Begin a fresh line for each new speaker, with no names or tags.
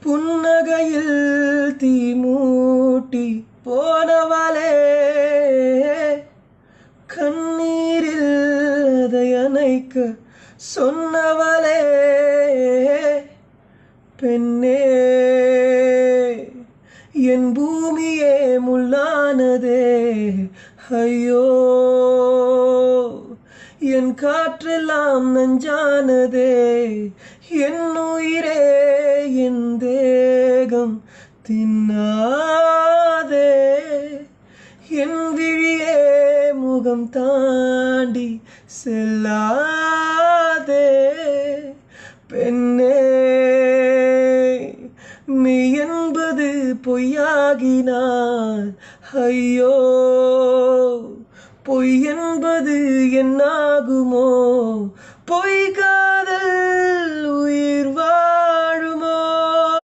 புன்னகையில் தீ மூட்டி போனவளே கண்ணீரில் அதை அணைக்க சொன்னவளே பெண்ணே என் பூமியே முள்ளானதே ஐயோ என் காற்றெல்லாம் நஞ்சானதே என் உயிரே என் தேகம் தின்னாதே என் விழியே முகம் தாண்டி செல்லாதே பெண்ணே மெய் என்பது பொய்யாகினார் ஐயோ பொய் என்பது என்னாகுமோ